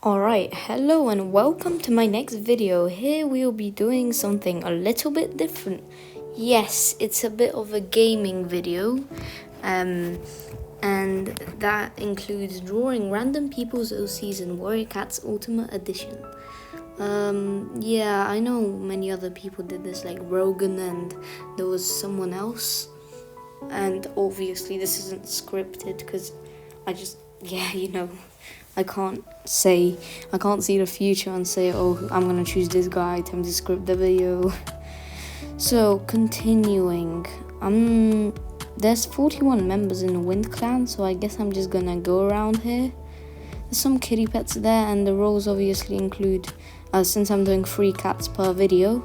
Alright, hello and welcome to my next video. Here we will be doing something a little bit different. Yes, it's a bit of a gaming video. And that includes drawing random people's OCs in Warrior Cats Ultimate Edition. Yeah, I know many other people did this, like Rogan, and there was someone else. And obviously this isn't scripted because I can't see the future and say, oh, I'm gonna choose this guy, time to script the video. So continuing, there's 41 members in the Wind Clan, so I guess I'm just gonna go around here. There's some kitty pets there, and the roles obviously include, since I'm doing 3 cats per video.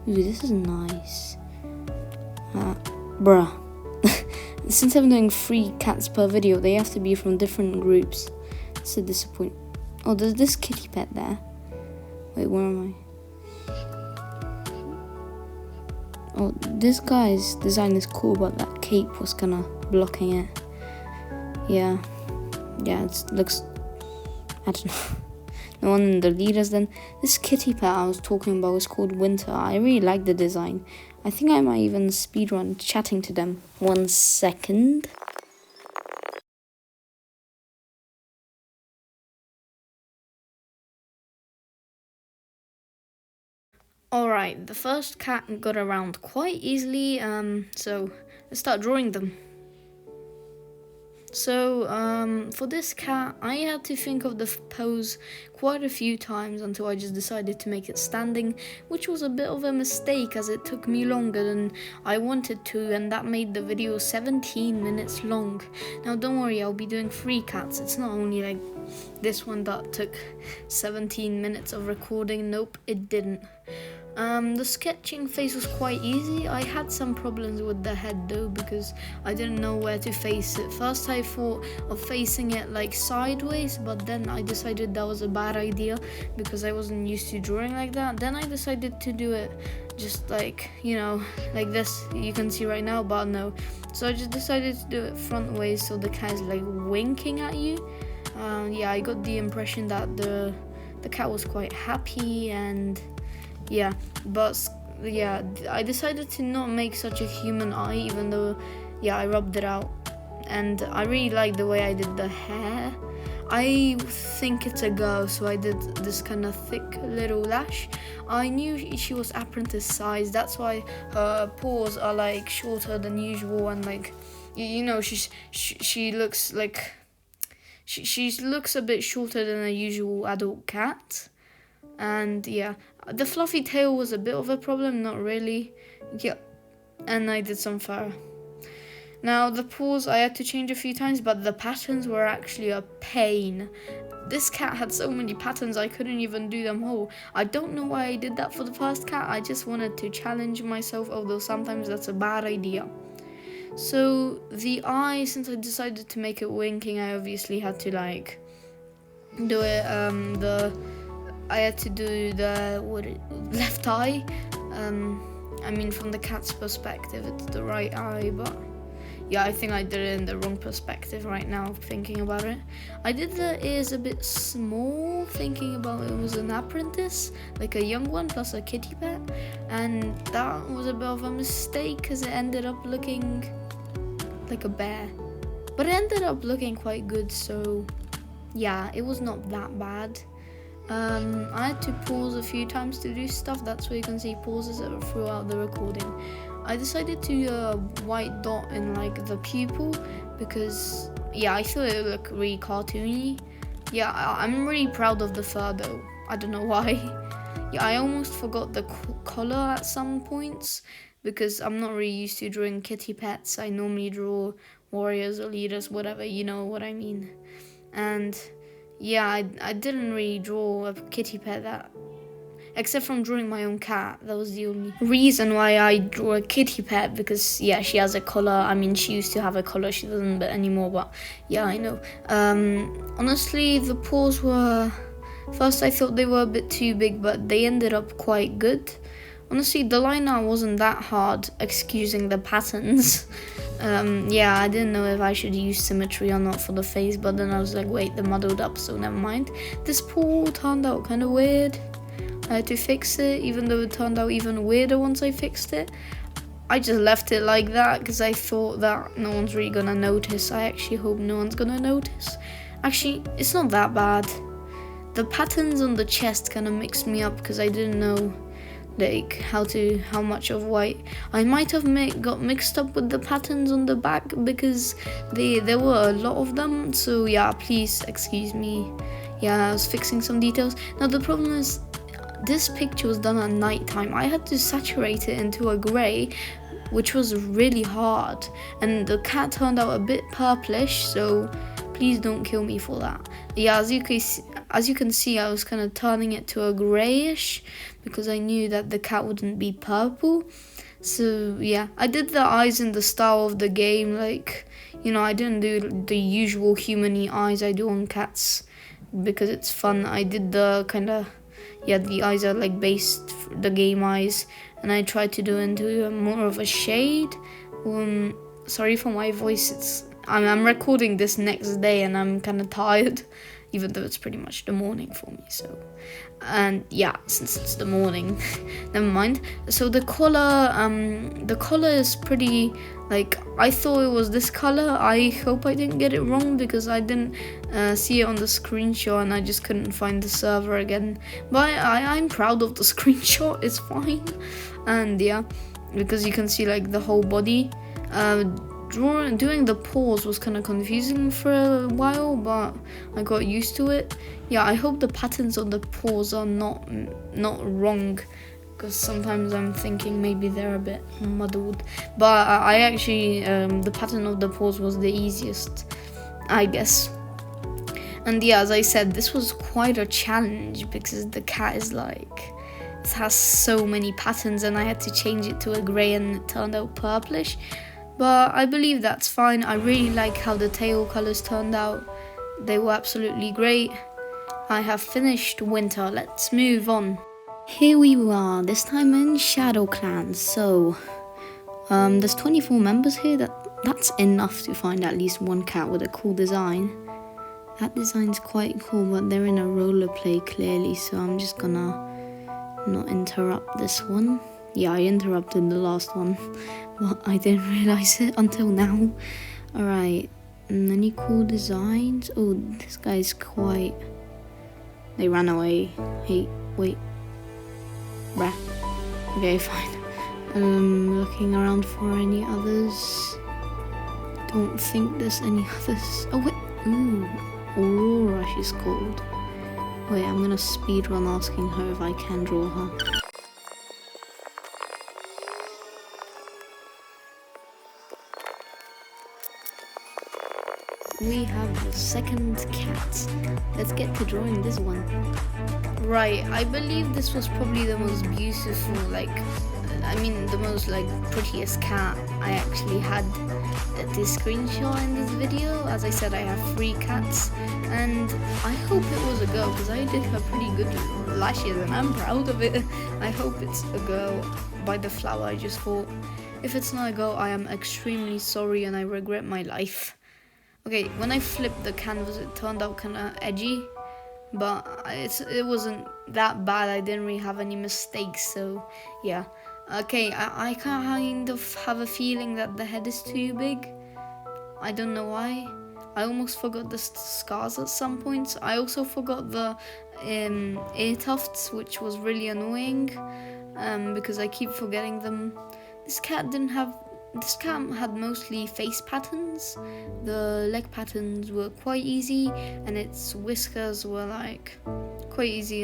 Ooh, this is nice. Bruh. Since I'm doing 3 cats per video, they have to be from different groups. It's a disappointment. Oh, there's this kitty pet there. Wait, where am I? Oh, this guy's design is cool, but that cape was kinda blocking it. Yeah, it looks, I don't know. No one in the leaders then. This kitty pet I was talking about was called Winter. I really like the design. I think I might even speedrun chatting to them. 1 second. Alright, the first cat got around quite easily, so let's start drawing them. So, for this cat, I had to think of the pose quite a few times until I just decided to make it standing, which was a bit of a mistake as it took me longer than I wanted to, and that made the video 17 minutes long. Now don't worry, I'll be doing 3 cats. It's not only like this one that took 17 minutes of recording. Nope, it didn't. The sketching phase was quite easy. I had some problems with the head though because I didn't know where to face it. First I thought of facing it like sideways, but then I decided that was a bad idea because I wasn't used to drawing like that. Then I decided to do it just like, like this, you can see right now, but no. So I just decided to do it front ways so the cat is like winking at you. Yeah, I got the impression that the cat was quite happy, and I decided to not make such a human eye, even though, I rubbed it out. And I really like the way I did the hair. I think it's a girl, so I did this kind of thick little lash. I knew she was apprentice size, that's why her paws are like shorter than usual, and like, she looks like, she looks a bit shorter than a usual adult cat. And the fluffy tail was a bit of a problem, not really. And I did some fur. Now the paws I had to change a few times, but the patterns were actually a pain. This cat had so many patterns I couldn't even do them all. I don't know why I did that for the first cat. I just wanted to challenge myself, although sometimes that's a bad idea. So the eye, since I decided to make it winking, I obviously had to like do it I had to do the left eye. From the cat's perspective, it's the right eye, but I think I did it in the wrong perspective right now, thinking about it. I did the ears a bit small, thinking about it was an apprentice, like a young one plus a kitty pet, and that was a bit of a mistake because it ended up looking like a bear. But it ended up looking quite good, so it was not that bad. I had to pause a few times to do stuff. That's why you can see pauses throughout the recording. I decided to do a white dot in like the pupil because I thought it would look really cartoony. I'm really proud of the fur though. I don't know why. I almost forgot the collar at some points because I'm not really used to drawing kitty pets. I normally draw warriors or leaders, whatever, you know what I mean. And I didn't really draw a kitty pet that, except from drawing my own cat. That was the only reason why I drew a kitty pet, because she has a collar. I mean, she used to have a collar, she doesn't anymore, but I know. Honestly, the paws were, first I thought they were a bit too big, but they ended up quite good. Honestly, the line art wasn't that hard, excusing the patterns. Yeah, I didn't know if I should use symmetry or not for the face, but then I was like, wait, they're muddled up, so never mind. This pool turned out kind of weird. I had to fix it, even though it turned out even weirder once I fixed it. I just left it like that because I thought that no one's really gonna notice. I actually hope no one's gonna notice. Actually, it's not that bad. The patterns on the chest kind of mixed me up because I didn't know like how much of white. I might have got mixed up with the patterns on the back because there were a lot of them. So yeah, please excuse me. Yeah, I was fixing some details. Now the problem is this picture was done at night time. I had to saturate it into a grey, which was really hard, and the cat turned out a bit purplish, so please don't kill me for that. Yeah, as you can see, I was kind of turning it to a greyish because I knew that the cat wouldn't be purple. So yeah, I did the eyes in the style of the game, like, you know, I didn't do the usual human-y eyes I do on cats because it's fun. I did the kind of, yeah, the eyes are like based the game eyes, and I tried to do into more of a shade. Sorry for my voice. I'm recording this next day and I'm kind of tired, even though it's pretty much the morning for me. So, and yeah, since it's the morning, never mind. So the color is pretty, like, I thought it was this color. I hope I didn't get it wrong because I didn't see it on the screenshot and I just couldn't find the server again. But I'm proud of the screenshot. It's fine. And yeah, because you can see like the whole body. Doing the paws was kind of confusing for a while, but I got used to it. Yeah, I hope the patterns on the paws are not wrong, because sometimes I'm thinking maybe they're a bit muddled. But I actually, the pattern of the paws was the easiest, I guess. And yeah, as I said, this was quite a challenge because the cat is like, it has so many patterns, and I had to change it to a grey and it turned out purplish. But I believe that's fine. I really like how the tail colors turned out. They were absolutely great. I have finished winter. Let's move on. Here we are, this time in Shadow Clan. So, there's 24 members here. That's enough to find at least one cat with a cool design. That design's quite cool, but they're in a roller play clearly, so I'm just gonna not interrupt this one. Yeah, I interrupted the last one, but I didn't realize it until now. Alright, any cool designs? Oh, this guy's quite... They ran away. Hey, wait. Bruh. Okay, fine. Looking around for any others. Don't think there's any others. Oh, wait. Ooh, Aurora she's called. Wait, I'm gonna speedrun asking her if I can draw her. We have the second cat. Let's get to drawing this one. Right, I believe this was probably the most beautiful, the most prettiest cat I actually had this screenshot in this video. As I said, I have 3 cats, and I hope it was a girl because I did her pretty good lashes and I'm proud of it. I hope it's a girl. By the flower I just thought. If it's not a girl, I am extremely sorry and I regret my life. Okay, when I flipped the canvas, it turned out kind of edgy, but it wasn't that bad. I didn't really have any mistakes, so yeah. Okay, I kind of have a feeling that the head is too big. I don't know why. I almost forgot the scars at some points. I also forgot the ear tufts, which was really annoying, because I keep forgetting them. This cat had mostly face patterns. The leg patterns were quite easy, and its whiskers were quite easy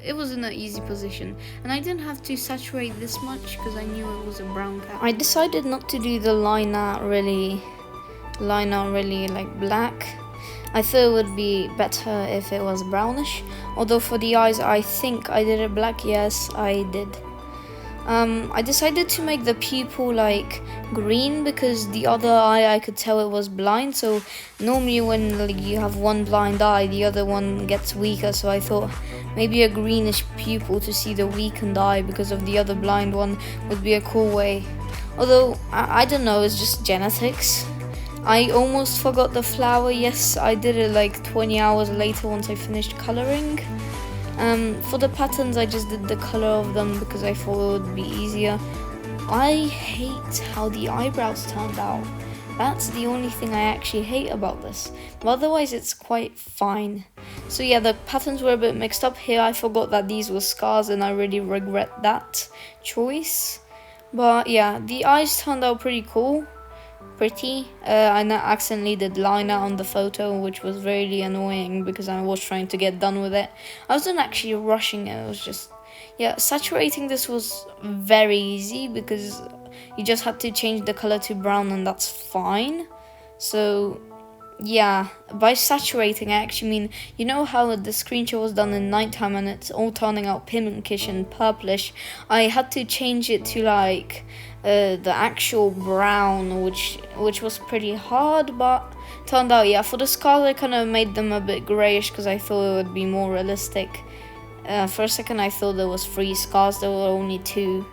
it was in an easy position. And I didn't have to saturate this much because I knew it was a brown cat. I decided not to do the line out really black. I thought it would be better if it was brownish. Although for the eyes, I think I did it black. Yes, I did. I decided to make the pupil green because the other eye I could tell it was blind. So normally when you have one blind eye, the other one gets weaker. So I thought maybe a greenish pupil to see the weakened eye because of the other blind one would be a cool way. Although, I don't know, it's just genetics. I almost forgot the flower. Yes, I did it like 20 hours later once I finished coloring. For the patterns, I just did the color of them because I thought it would be easier. I hate how the eyebrows turned out. That's the only thing I actually hate about this. But otherwise, it's quite fine. So yeah, the patterns were a bit mixed up here. I forgot that these were scars and I really regret that choice. But yeah, the eyes turned out pretty cool. I accidentally did liner on the photo, which was really annoying because I was trying to get done with it. I wasn't actually rushing it, it was just, yeah, saturating this was very easy because you just had to change the color to brown and that's fine. So yeah, by saturating I actually mean, you know how the screenshot was done in nighttime and it's all turning out pinkish and purplish? I had to change it to like the actual brown, which was pretty hard, but turned out, yeah, for the scars I kind of made them a bit grayish because I thought it would be more realistic. For a second I thought there was 3 scars, there were only 2.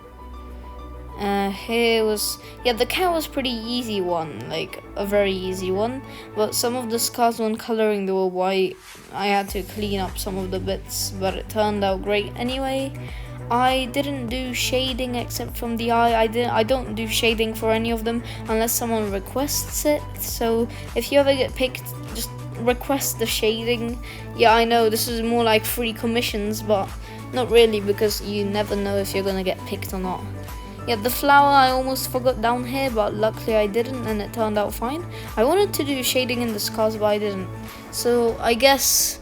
Here was, yeah, the cat was pretty easy one, like a very easy one, but some of the scars when coloring they were white. I had to clean up some of the bits, but it turned out great anyway. I didn't do shading except from the eye. I don't do shading for any of them unless someone requests it. So if you ever get picked, just request the shading. Yeah, I know this is more like free commissions, but not really because you never know if you're gonna get picked or not. Yeah, the flower I almost forgot down here, but luckily I didn't and it turned out fine. I wanted to do shading in the scars, but I didn't. So I guess,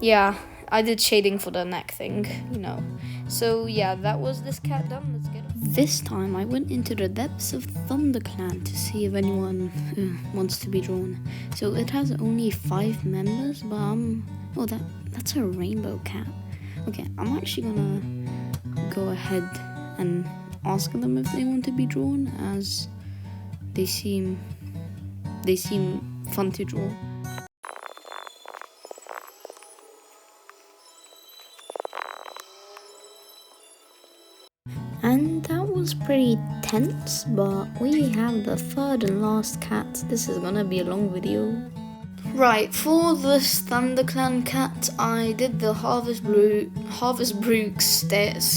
yeah, I did shading for the neck thing, you know. So yeah, that was this cat done. Let's get it. This time I went into the depths of Thundercat to see if anyone wants to be drawn. So it has only 5 members, but oh, that's a rainbow cat. Okay, I'm actually gonna go ahead and ask them if they want to be drawn, as they seem fun to draw. And that was pretty tense, but we have the third and last cat. This is gonna be a long video. Right, for this ThunderClan cat, I did the Harvest Brooks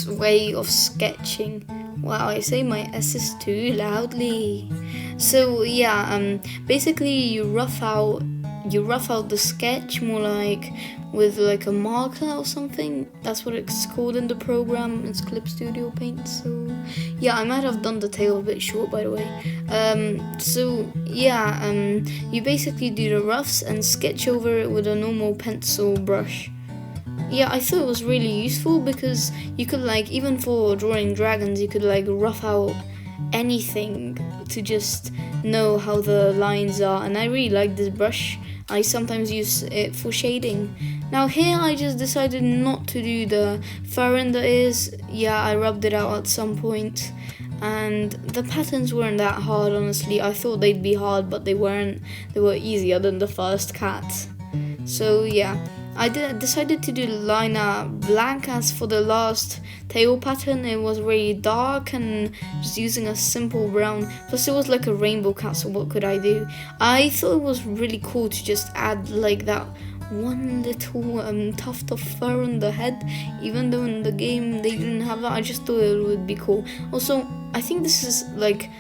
way of sketching. Wow, I say my S's too loudly. So yeah, basically you rough out the sketch more like with like a marker or something. That's what it's called in the program. It's Clip Studio Paint. So yeah, I might have done the tail a bit short, by the way. So yeah, you basically do the roughs and sketch over it with a normal pencil brush. Yeah, I thought it was really useful because you could like, even for drawing dragons, you could like rough out anything to just know how the lines are, and I really like this brush. I sometimes use it for shading. Now here I just decided not to do the fur in the ears. Yeah, I rubbed it out at some point, and the patterns weren't that hard, honestly. I thought they'd be hard, but they weren't. They were easier than the first cat. So yeah, I decided to do liner black. As for the last tail pattern, it was really dark and just using a simple brown. Plus it was like a rainbow cat, so what could I do? I thought it was really cool to just add like that one little tuft of fur on the head, even though in the game they didn't have that. I just thought it would be cool. Also, I think this is like,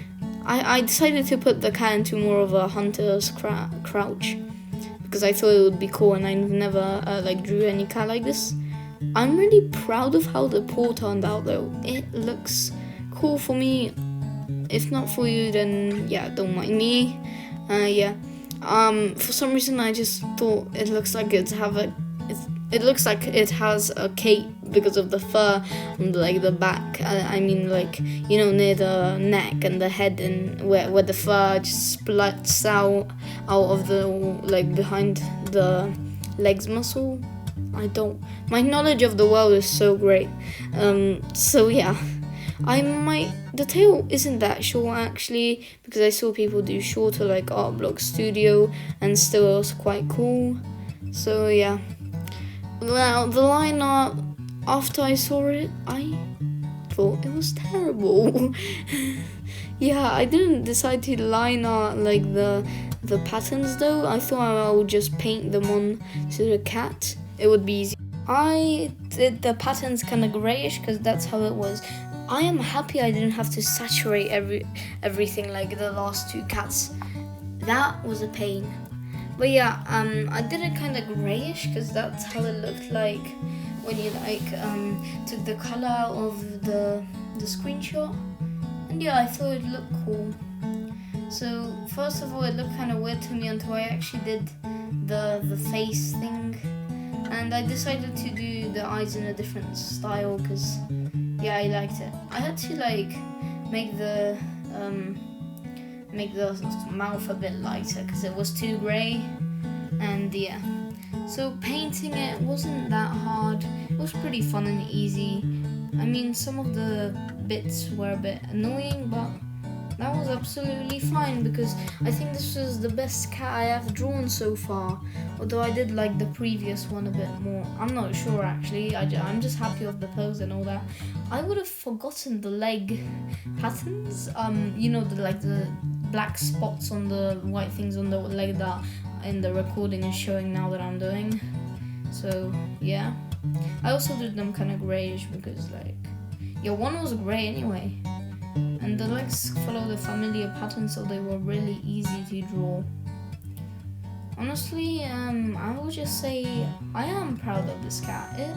I decided to put the cat into more of a hunter's crouch, because I thought it would be cool, and I never like drew any cat like this. I'm really proud of how the paw turned out though. It looks cool for me. If not for you, then yeah, don't mind me. Yeah. For some reason I just thought it looks like it looks like it has a cape because of the fur on like the back. I mean, like, you know, near the neck and the head, and where the fur just splats out of the, like, behind the legs muscle. My knowledge of the world is so great. So yeah, the tail isn't that short actually, because I saw people do shorter like Art Block Studio, and still it was quite cool. So yeah. Now, the line art, after I saw it, I thought it was terrible. Yeah, I didn't decide to line art like the patterns though. I thought I would just paint them on to the cat. It would be easy. I did the patterns kind of grayish because that's how it was. I am happy I didn't have to saturate everything like the last two cats. That was a pain. But yeah, I did it kind of grayish because that's how it looked like when you took the color out of the screenshot. And yeah, I thought it looked cool. So first of all, it looked kind of weird to me until I actually did the face thing, and I decided to do the eyes in a different style because yeah, I liked it. I had to make the mouth a bit lighter because it was too grey, and yeah. So painting it wasn't that hard. It was pretty fun and easy. I mean, some of the bits were a bit annoying, but that was absolutely fine because I think this was the best cat I have drawn so far. Although I did like the previous one a bit more. I'm not sure actually. I'm just happy with the pose and all that. I would have forgotten the leg patterns. The black spots on the white things on the leg that in the recording is showing now that I'm doing. So yeah. I also did them kind of grayish because one was grey anyway. And the legs follow the familiar pattern, so they were really easy to draw. Honestly, I will just say I am proud of this cat. It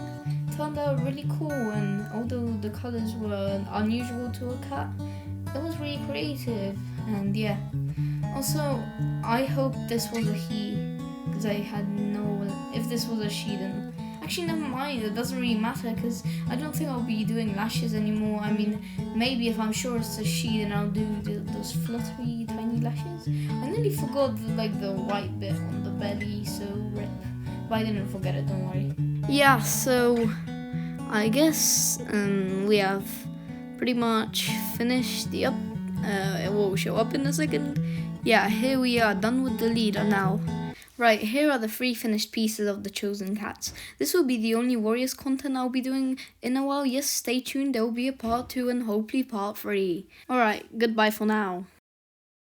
turned out really cool, and although the colors were unusual to a cat, it was really creative. And yeah. Also, I hope this was a he, because I had if this was a she, then actually, never mind, it doesn't really matter because I don't think I'll be doing lashes anymore. I mean, maybe if I'm sure it's a she, then I'll do those fluttery tiny lashes. I nearly forgot the white bit on the belly, so rip. But I didn't forget it, don't worry. Yeah, so I guess we have pretty much finished the up. It will show up in a second. Yeah, here we are, done with the leader now. Right, here are the 3 finished pieces of the chosen cats. This will be the only Warriors content I'll be doing in a while. Yes, stay tuned, there will be a part 2 and hopefully part 3. Alright, goodbye for now.